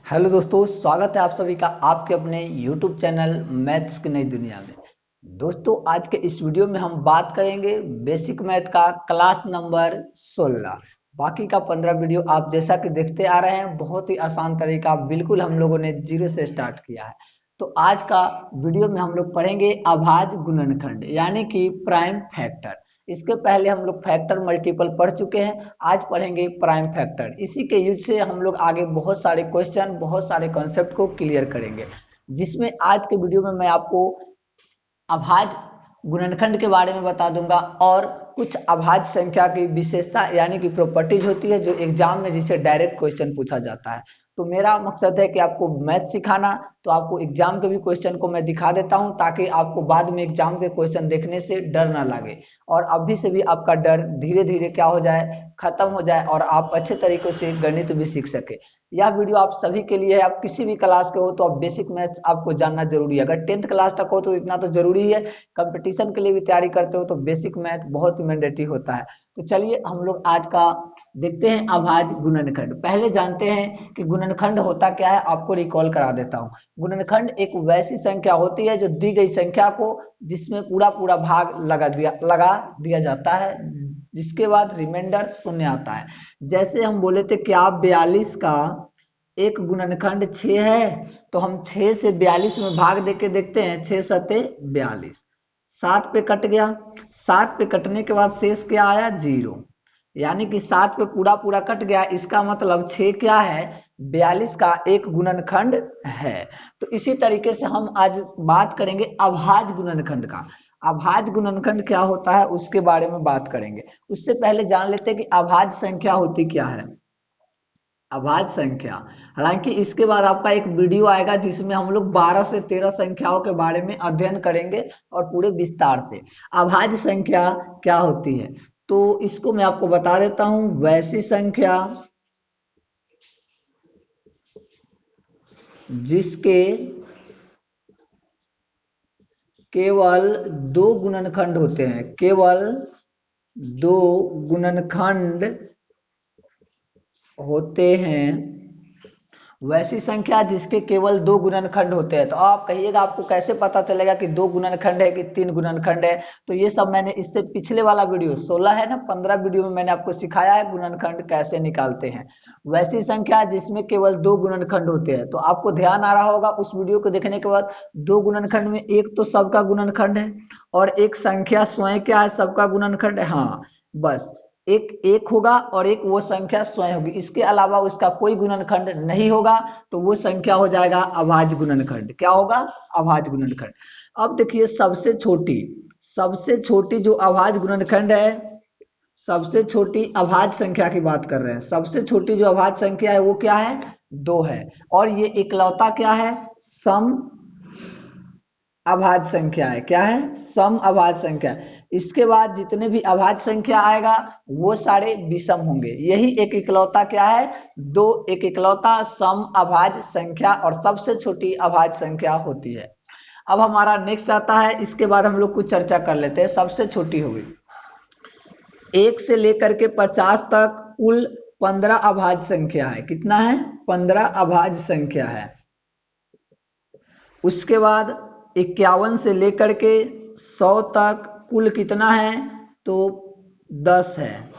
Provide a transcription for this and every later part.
Hello दोस्तों, स्वागत है आप सभी का आपके अपने YouTube चैनल मैथ्स की नई दुनिया में। दोस्तों, आज के इस वीडियो में हम बात करेंगे बेसिक मैथ का क्लास नंबर 16। बाकी का 15 वीडियो आप जैसा कि देखते आ रहे हैं, बहुत ही आसान तरीका, बिल्कुल हम लोगों ने जीरो से स्टार्ट किया है। तो आज का वीडियो में हम लोग पढ़ेंगे अभाज्य गुणनखंड यानी कि प्राइम फैक्टर। इसके पहले हम लोग फैक्टर मल्टीपल पढ़ चुके हैं, आज पढ़ेंगे प्राइम फैक्टर। इसी के यूज से हम लोग आगे बहुत सारे क्वेश्चन, बहुत सारे कॉन्सेप्ट को क्लियर करेंगे, जिसमें आज के वीडियो में मैं आपको अभाज्य गुणनखंड के बारे में बता दूंगा और कुछ अभाज्य संख्या की विशेषता यानी कि प्रॉपर्टीज होती है जो एग्जाम में जिसे डायरेक्ट क्वेश्चन पूछा जाता है। तो मेरा मकसद है कि आपको मैथ सिखाना, तो आपको एग्जाम के भी क्वेश्चन को मैं दिखा देता हूं ताकि आपको बाद में एग्जाम के क्वेश्चन देखने से डर ना लगे और अभी से भी आपका डर धीरे धीरे क्या हो जाए, खत्म हो जाए और आप अच्छे तरीके से गणित भी सीख सके। यह वीडियो आप सभी के लिए है। आप किसी भी क्लास के हो तो आप बेसिक मैथ्स आपको जानना जरूरी है। अगर 10th क्लास तक हो तो इतना तो जरूरी है, कंपटीशन के लिए भी तैयारी करते हो तो बेसिक मैथ बहुत ही मैंडेटरी होता है। तो चलिए हम लोग आज का देखते हैं अभाज्य गुणनखंड। पहले जानते हैं कि गुणनखंड होता क्या है, आपको रिकॉल करा देता हूं। गुणनखंड एक वैसी संख्या होती है जो दी गई संख्या को जिसमें पूरा पूरा भाग लगा दिया जाता है, जिसके बाद रिमाइंडर शून्य आता है। जैसे हम बोले थे कि आप 42 का एक गुणनखंड 6 है, तो हम 6 से 42 में भाग देके देखते हैं। 6 सते 42, 7 पे कट गया। 7 पे कटने के बाद शेष क्या आया, 0। यानी कि 7 पे पूरा पूरा कट गया, इसका मतलब 6 क्या है, 42 का एक गुणनखंड है। तो इसी तरीके से हम आज बात करेंगे अभाज्य गुणनखंड का। अभाज्य गुणनखंड क्या होता है उसके बारे में बात करेंगे। उससे पहले जान लेते हैं कि अभाज्य संख्या होती क्या है। अभाज्य संख्या, हालांकि इसके बाद आपका एक वीडियो आएगा जिसमें हम लोग 12 से 13 संख्याओं के बारे में अध्ययन करेंगे और पूरे विस्तार से। अभाज्य संख्या क्या होती है तो इसको मैं आपको बता देता हूं। वैसी संख्या जिसके केवल दो गुणनखंड होते हैं, केवल दो गुणनखंड होते हैं, वैसी संख्या जिसके केवल दो गुणनखंड होते हैं। तो आप कहिएगा आपको कैसे पता चलेगा कि दो गुणनखंड है कि तीन गुणनखंड है। तो ये सब मैंने इससे पिछले वाला वीडियो 16 है ना, 15 वीडियो में मैंने आपको सिखाया है गुणनखंड कैसे निकालते हैं। वैसी संख्या जिसमें केवल दो गुणनखंड होते हैं, तो आपको ध्यान आ रहा होगा उस वीडियो को देखने के बाद, दो गुणनखंड में एक तो सबका गुणनखंड है और एक संख्या स्वयं क्या है, सबका गुणनखंड है। हाँ, बस एक एक होगा और एक वो संख्या स्वयं होगी, इसके अलावा उसका कोई गुणनखंड नहीं होगा, तो वो संख्या हो जाएगा अभाज्य गुणनखंड। क्या होगा, अभाज्य गुणनखंड। अब देखिए सबसे छोटी जो अभाज्य गुणनखंड है, सबसे छोटी अभाज्य संख्या की बात कर रहे हैं। सबसे छोटी जो अभाज्य संख्या है वो क्या है, 2 है। और ये इकलौता क्या है, सम अभाज्य संख्या है। क्या है, सम अभाज्य संख्या। इसके बाद जितने भी अभाज्य संख्या आएगा वो सारे विषम होंगे। यही एक इकलौता क्या है, एक इकलौता सम अभाज्य संख्या और सबसे छोटी अभाज्य संख्या होती है। अब हमारा नेक्स्ट आता है, इसके बाद हम लोग कुछ चर्चा कर लेते हैं। सबसे छोटी होगी 1 से लेकर के 50 तक कुल 15 अभाज्य संख्या है। कितना है, 15 अभाज्य संख्या है। उसके बाद 51 से लेकर के 100 तक कुल कितना है, तो 10 है।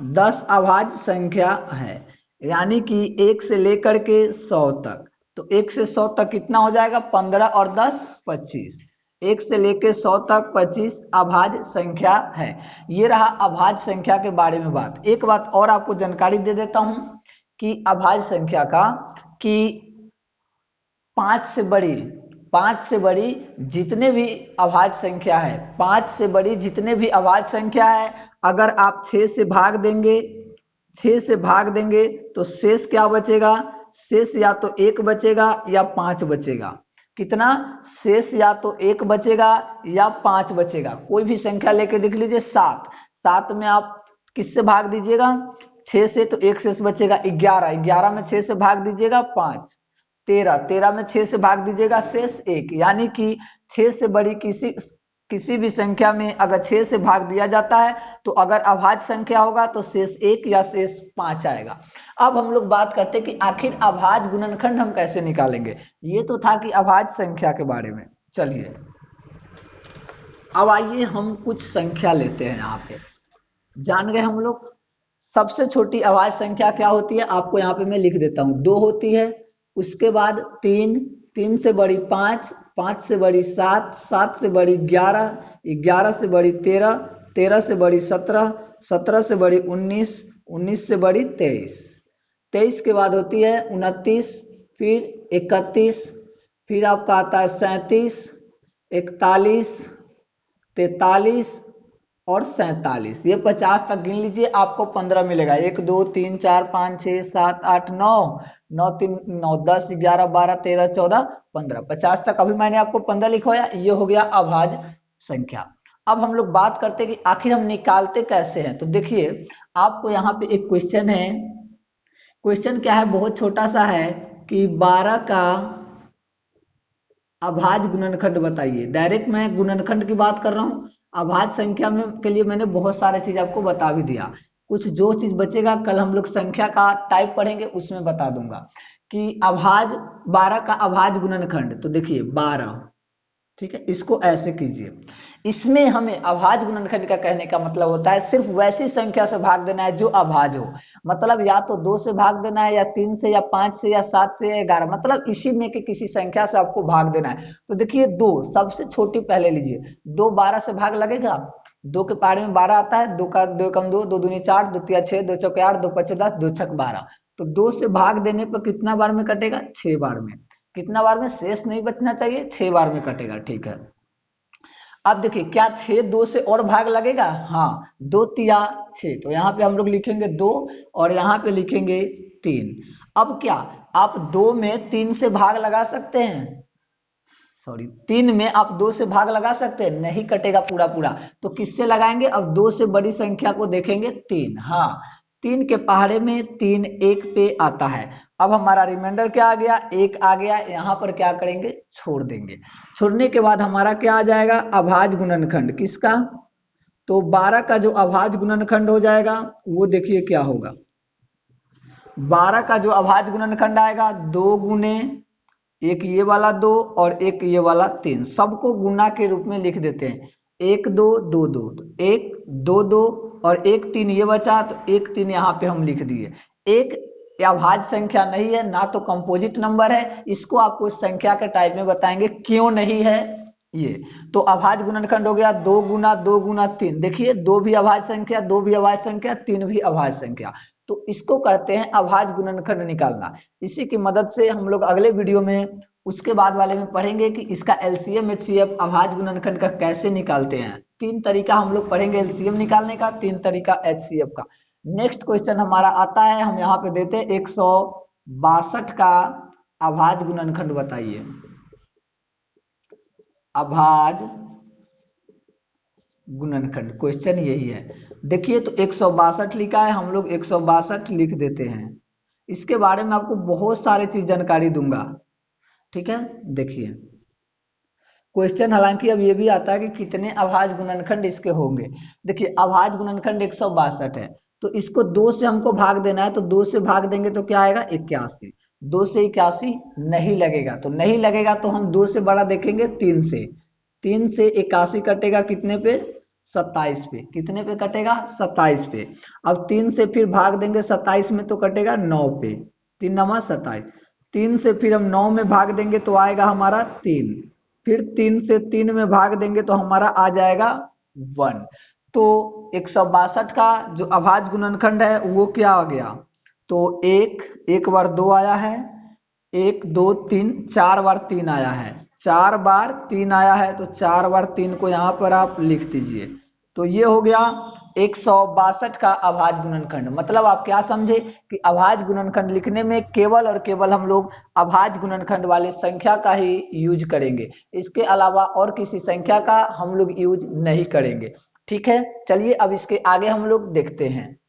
10 अभाज्य संख्या है, यानी कि 1 से लेकर के 100 तक। तो 1 से 100 तक कितना हो जाएगा, 15 और 10 25। 1 से लेकर 100 तक 25 अभाज्य संख्या है। ये रहा अभाज्य संख्या के बारे में बात। एक बात और आपको जानकारी दे देता हूं कि अभाज्य संख्या का, कि 5 से बड़ी, 5 से बड़ी जितने भी अभाज्य संख्या है, 5 से बड़ी जितने भी अभाज्य संख्या है, अगर आप 6 से भाग देंगे, 6 से भाग देंगे तो शेष क्या बचेगा, शेष या तो 1 बचेगा या 5 बचेगा। कितना, शेष या तो 1 बचेगा या 5 बचेगा। कोई भी संख्या लेके देख लीजिए। 7, 7 में आप किससे भाग दीजिएगा, 6 से, तो 1 शेष बचेगा। 11, 11 में 6 से भाग दीजिएगा 5। 13, 13 में 6 से भाग दीजिएगा, शेष 1। यानी कि 6 से बड़ी किसी भी संख्या में अगर 6 से भाग दिया जाता है तो अगर अभाज्य संख्या होगा तो शेष 1 या शेष 5 आएगा। अब हम लोग बात करते हैं कि आखिर अभाज्य गुणनखंड हम कैसे निकालेंगे। ये तो था कि अभाज्य संख्या के बारे में। चलिए अब आइए हम कुछ संख्या लेते हैं। यहाँ पे जान गए हम लोग सबसे छोटी अभाज्य संख्या क्या होती है, आपको यहाँ पे मैं लिख देता हूँ, 2 होती है। उसके बाद 3, 3 से बड़ी 5, 5 से बड़ी 7, 7 से बड़ी 11, 11 से बड़ी 13, 13 से बड़ी 17, 17 से बड़ी 19, 19 से बड़ी 23, 23 के बाद होती है 29, फिर 31, फिर आपका आता है 37, 41, 43 और 47। ये 50 तक गिन लीजिए, आपको 15 मिलेगा। 1 2 3 4 5 6 7 8 9, 9 3 9 10 11 12 13 14 15, 50 तक अभी मैंने आपको 15 लिखवाया। ये हो गया अभाज्य संख्या। अब हम लोग बात करते हैं कि आखिर हम निकालते कैसे हैं। तो देखिए आपको यहाँ पे एक क्वेश्चन है। क्वेश्चन क्या है, बहुत छोटा सा है कि 12 का अभाज्य गुणनखंड बताइए। डायरेक्ट मैं गुणनखंड की बात कर रहा हूँ। अभाज्य संख्या में के लिए मैंने बहुत सारे चीज आपको बता भी दिया। कुछ जो चीज बचेगा कल हम लोग संख्या का टाइप पढ़ेंगे उसमें बता दूंगा कि अभाज्य 12 का अभाज्य गुणनखंड। तो देखिए 12, ठीक है, इसको ऐसे कीजिए। इसमें हमें अभाज्य गुणनखंड का कहने का मतलब होता है सिर्फ वैसी संख्या से भाग देना है जो अभाज्य हो। मतलब या तो 2 से भाग देना है, या 3 से, या 5 से, या 7 से, या 11, मतलब इसी में के किसी संख्या से आपको भाग देना है। तो देखिए 2 सबसे छोटी पहले लीजिए। 2 12 से भाग लगेगा, 2 के पहाड़े में 12 आता है। 2 का 2 कम 2, 2 दूनी 4, 2 तिया 6, 2 चौके 8, 2 पचे 10, 2 छक 12। तो 2 से भाग देने पर कितना बार में कटेगा, 6 बार में। कितना बार में, शेष नहीं बचना चाहिए, 6 बार में कटेगा, ठीक है। अब देखिए क्या 6 2 से और भाग लगेगा, हाँ, 2 तिया 6, तो यहाँ पे हम लोग लिखेंगे 2 और यहाँ पे लिखेंगे 3। अब क्या आप 2 में 3 से भाग लगा सकते हैं, सॉरी 3 में आप 2 से भाग लगा सकते हैं, नहीं कटेगा पूरा पूरा। तो किससे लगाएंगे, अब 2 से बड़ी संख्या को देखेंगे 3, हाँ 3 के पहाड़े में 3 1 पे आता है। अब हमारा रिमाइंडर क्या आ गया, 1 आ गया। यहाँ पर क्या करेंगे, छोड़ देंगे। छोड़ने के बाद हमारा क्या आ जाएगा, अभाज्य गुणनखंड किसका, तो 12 का जो अभाज्य गुणनखंड हो जाएगा वो देखिए क्या होगा। 12 का जो अभाज्य गुणनखंड आएगा 2 गुने एक ये वाला 2 और एक ये वाला 3, सबको गुना के रूप में लिख देते हैं। 1 2 2 2, 1 2 2 और 1 3 ये बचा, तो 1 3 यहाँ पे हम लिख दिए। एक अभाज्य संख्या नहीं है ना, तो कंपोजिट नंबर है। इसको आपको संख्या के टाइप में बताएंगे क्यों नहीं है ये। तो अभाज्य गुणनखंड हो गया 2 गुना 2 गुना 3। देखिए 2 भी अभाज्य संख्या, 2 भी अभाज्य संख्या, 3 भी अभाज्य संख्या। तो इसको कहते हैं अभाज्य गुणनखंड निकालना। इसी की मदद से हम लोग अगले वीडियो में उसके बाद वाले में पढ़ेंगे कि इसका एलसीएम एचसीएफ अभाज्य गुणनखंड का कैसे निकालते हैं। 3 तरीका हम लोग पढ़ेंगे एलसीएम निकालने का, 3 तरीका एचसीएफ का। नेक्स्ट क्वेश्चन हमारा आता है, हम यहाँ पे देते हैं 162 का अभाज्य गुणनखंड बताइए। अभाज्य गुणनखंड क्वेश्चन यही है। देखिए तो 162 लिखा है, हम लोग 162 लिख देते हैं। इसके बारे में आपको बहुत सारे चीज जानकारी दूंगा, ठीक है। देखिए क्वेश्चन हालांकि अब ये भी आता है कि कितने अभाज्य गुणनखंड इसके होंगे। देखिए अभाज्य गुणनखंड 162 है, तो इसको 2 से हमको भाग देना है। तो 2 से भाग देंगे तो क्या आएगा, 81। 2 से 81 नहीं लगेगा, तो नहीं लगेगा तो हम 2 से बड़ा देखेंगे 3 से। 3 से 81 कटेगा कितने पे, 27 पे। कितने पे कटेगा, 27 पे। अब 3 से फिर भाग देंगे 27 में तो कटेगा 9 पे। 3 9 27। 3 से फिर हम 9 में भाग देंगे तो आएगा हमारा 3। फिर 3 से 3 में भाग देंगे तो हमारा आ जाएगा 1। तो 162 का जो अभाज्य गुणनखंड है वो क्या आ गया, तो एक बार 2 आया है, 1 2 3 4 बार 3 आया है, 4 बार 3 आया है, तो 4 बार 3 को यहाँ पर आप लिख दीजिए। तो ये हो गया 162 का अभाज्य गुणनखंड। मतलब आप क्या समझे कि अभाज्य गुणनखंड लिखने में केवल और केवल हम लोग अभाज्य गुणनखंड वाले संख्या का ही यूज करेंगे, इसके अलावा और किसी संख्या का हम लोग यूज नहीं करेंगे, ठीक है। चलिए अब इसके आगे हम लोग देखते हैं।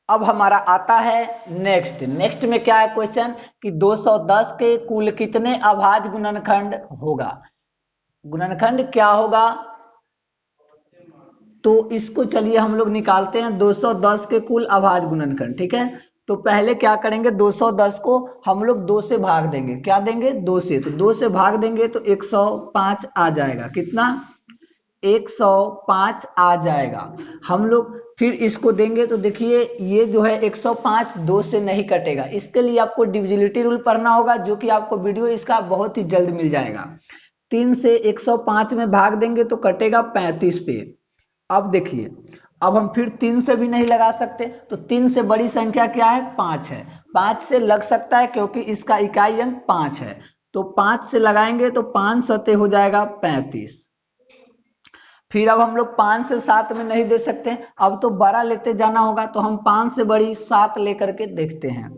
अब हमारा आता है नेक्स्ट में क्या है क्वेश्चन कि 210 के कुल कितने अभाज्य गुणनखंड होगा। गुणनखंड क्या होगा, तो इसको चलिए हम लोग निकालते हैं 210 के कुल अभाज्य गुणनखंड। ठीक है, तो पहले क्या करेंगे, 210 को हम लोग 2 से भाग देंगे। क्या देंगे, 2 से। तो 2 से भाग देंगे तो 105 आ जाएगा। कितना, 105 आ जाएगा। हम लोग फिर इसको देंगे तो देखिए ये जो है 105 2 से नहीं कटेगा। इसके लिए आपको डिविजिबिलिटी रूल पढ़ना होगा, जो कि आपको वीडियो इसका बहुत ही जल्द मिल जाएगा। 3 से 105 में भाग देंगे तो कटेगा 35 पे। अब देखिए, अब हम फिर 3 से भी नहीं लगा सकते, तो 3 से बड़ी संख्या क्या है, 5 है। 5 से लग सकता है क्योंकि इसका इकाई अंक 5 है। तो 5 से लगाएंगे तो 5 सते हो जाएगा 35। फिर अब हम लोग 5 से 7 में नहीं दे सकते, अब तो बड़ा लेते जाना होगा। तो हम 5 से बड़ी 7 लेकर के देखते हैं।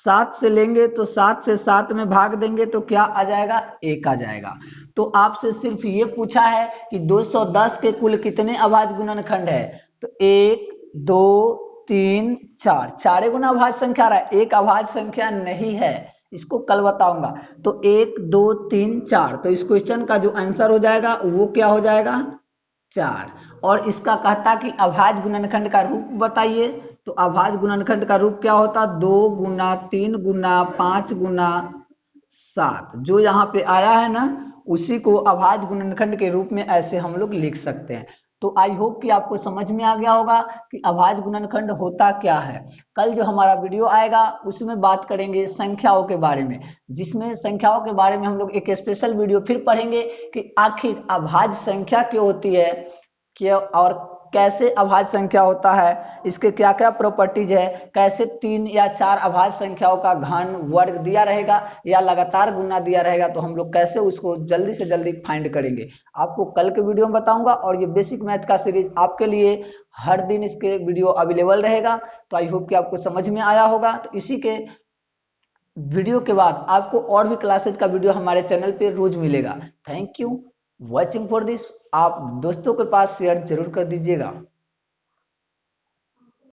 7 से लेंगे तो 7 से 7 में भाग देंगे तो क्या आ जाएगा, 1 आ जाएगा। तो आपसे सिर्फ ये पूछा है कि 210 के कुल कितने अभाज्य गुणनखंड है, तो 1 2 3 4, चारे गुना अभाज्य संख्या आ रहा है, एक अभाज्य संख्या नहीं है, इसको कल बताऊंगा। तो 1 2 3 4, तो इस क्वेश्चन का जो आंसर हो जाएगा वो क्या हो जाएगा, 4। और इसका कहता कि अभाज्य गुणनखंड का रूप बताइए, तो अभाज्य गुणनखंड का रूप क्या होता, 2 गुना 3 गुना 5 गुना 7। जो यहाँ पे आया है ना, उसी को अभाज्य गुणनखंड के रूप में ऐसे हम लोग लिख सकते हैं। तो आई होप कि आपको समझ में आ गया होगा कि अभाज्य गुणनखंड होता क्या है। कल जो हमारा वीडियो आएगा उसमें बात करेंगे संख्याओं के बारे में, जिसमें संख्याओं के बारे में हम लोग एक स्पेशल वीडियो फिर पढ़ेंगे कि आखिर अभाज्य संख्या क्यों होती है, क्यों और कैसे अभाज्य संख्या होता है, इसके क्या क्या प्रॉपर्टीज है, कैसे 3 या 4 अभाज्य संख्याओं का घन वर्ग दिया रहेगा या लगातार गुना दिया रहेगा, तो हम लोग कैसे उसको जल्दी से जल्दी फाइंड करेंगे, आपको कल के वीडियो में बताऊंगा। और ये बेसिक मैथ का सीरीज आपके लिए हर दिन इसके वीडियो अवेलेबल रहेगा। तो आई होप कि आपको समझ में आया होगा। तो इसी के वीडियो के बाद आपको और भी क्लासेज का वीडियो हमारे चैनल पे रोज मिलेगा। Thank you watching for this. आप दोस्तों के पास शेयर जरूर कर दीजिएगा।